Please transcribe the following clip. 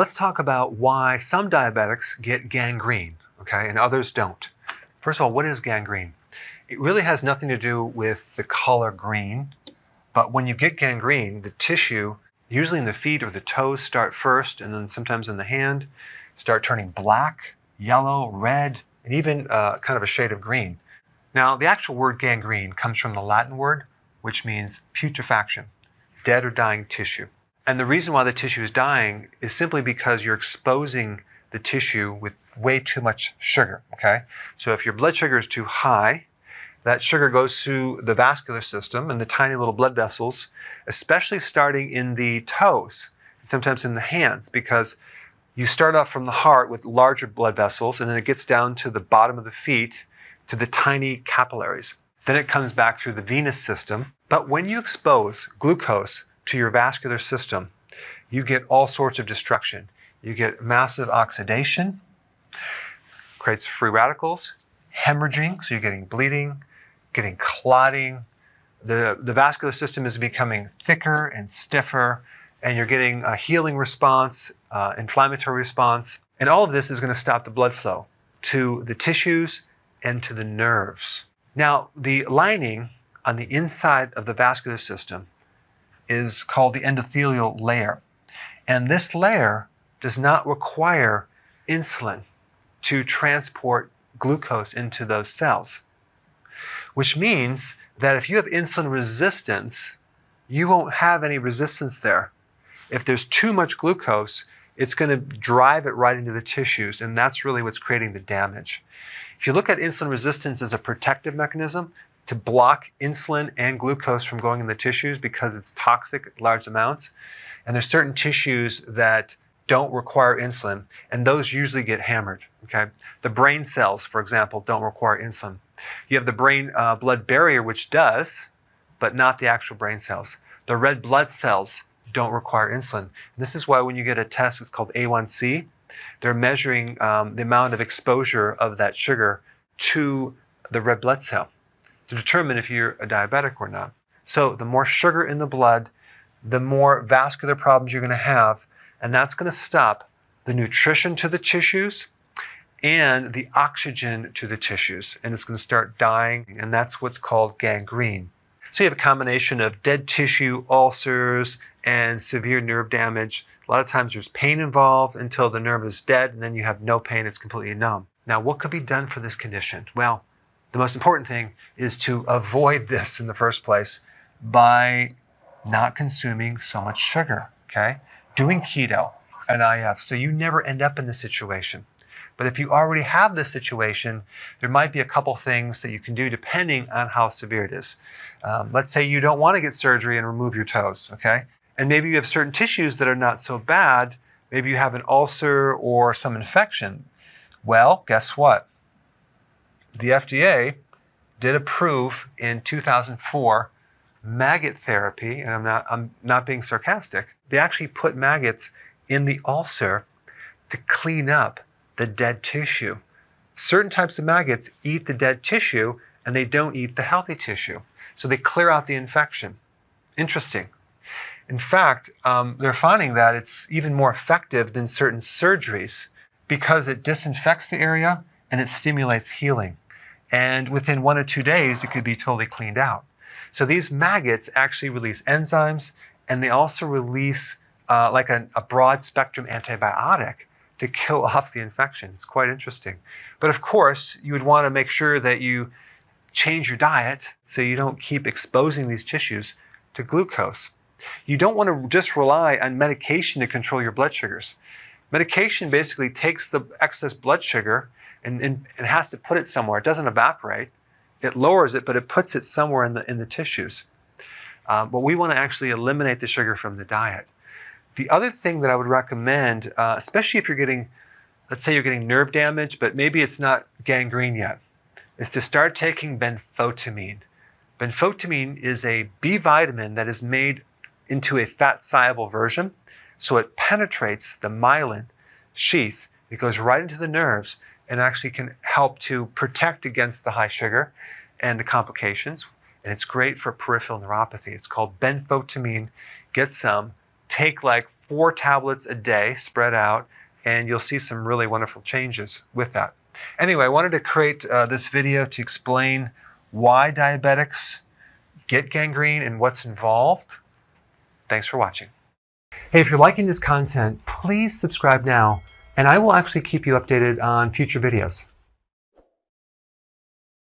Let's talk about why some diabetics get gangrene, okay, and others don't. First of all, what is gangrene? It really has nothing to do with the color green, but when you get gangrene, the tissue, usually in the feet or the toes, start first, and then sometimes in the hand, start turning black, yellow, red, and even kind of a shade of green. Now, the actual word gangrene comes from the Latin word, which means putrefaction, dead or dying tissue. And the reason why the tissue is dying is simply because you're exposing the tissue with way too much sugar, okay? So if your blood sugar is too high, that sugar goes through the vascular system and the tiny little blood vessels, especially starting in the toes, and sometimes in the hands, because you start off from the heart with larger blood vessels, and then it gets down to the bottom of the feet, to the tiny capillaries. Then it comes back through the venous system. But when you expose glucose to your vascular system, you get all sorts of destruction. You get massive oxidation, creates free radicals, hemorrhaging, so you're getting bleeding, getting clotting. The vascular system is becoming thicker and stiffer, and you're getting a healing response, inflammatory response. And all of this is going to stop the blood flow to the tissues and to the nerves. Now, the lining on the inside of the vascular system is called the endothelial layer. And this layer does not require insulin to transport glucose into those cells, which means that if you have insulin resistance, you won't have any resistance there. If there's too much glucose, it's going to drive it right into the tissues, and that's really what's creating the damage. If you look at insulin resistance as a protective mechanism to block insulin and glucose from going in the tissues because it's toxic at large amounts, and there's certain tissues that don't require insulin, and those usually get hammered, okay? The brain cells, for example, don't require insulin. You have the brain-blood barrier, which does, but not the actual brain cells. The red blood cells don't require insulin. And this is why when you get a test, it's called A1C, they're measuring the amount of exposure of that sugar to the red blood cell to determine if you're a diabetic or not. So the more sugar in the blood, the more vascular problems you're going to have, and that's going to stop the nutrition to the tissues and the oxygen to the tissues, and it's going to start dying, and that's what's called gangrene. So you have a combination of dead tissue, ulcers, and severe nerve damage. A lot of times there's pain involved until the nerve is dead, and then you have no pain, it's completely numb. Now, what could be done for this condition? Well, the most important thing is to avoid this in the first place by not consuming so much sugar, okay? Doing keto and IF, so you never end up in this situation. But if you already have this situation, there might be a couple things that you can do depending on how severe it is. Let's say you don't want to get surgery and remove your toes, okay? And maybe you have certain tissues that are not so bad. Maybe you have an ulcer or some infection. Well, guess what? The FDA did approve in 2004 maggot therapy, and I'm not being sarcastic. They actually put maggots in the ulcer to clean up the dead tissue. Certain types of maggots eat the dead tissue and they don't eat the healthy tissue. So they clear out the infection. Interesting. In fact, they're finding that it's even more effective than certain surgeries because it disinfects the area and it stimulates healing. And within 1 or 2 days, it could be totally cleaned out. So these maggots actually release enzymes, and they also release like a broad spectrum antibiotic to kill off the infection. It's quite interesting. But of course, you would want to make sure that you change your diet so you don't keep exposing these tissues to glucose. You don't want to just rely on medication to control your blood sugars. Medication basically takes the excess blood sugar and has to put it somewhere. It doesn't evaporate. It lowers it, but it puts it somewhere in the tissues. But we want to actually eliminate the sugar from the diet. The other thing that I would recommend, especially if you're getting, let's say you're getting nerve damage, but maybe it's not gangrene yet, is to start taking benfotiamine. Benfotiamine is a B vitamin that is made into a fat-soluble version, so it penetrates the myelin sheath. It goes right into the nerves and actually can help to protect against the high sugar and the complications. And it's great for peripheral neuropathy. It's called benfotiamine. Get some, take like 4 tablets a day spread out, and you'll see some really wonderful changes with that. Anyway, I wanted to create this video to explain why diabetics get gangrene and what's involved. Thanks for watching. Hey, if you're liking this content, please subscribe now, and I will actually keep you updated on future videos.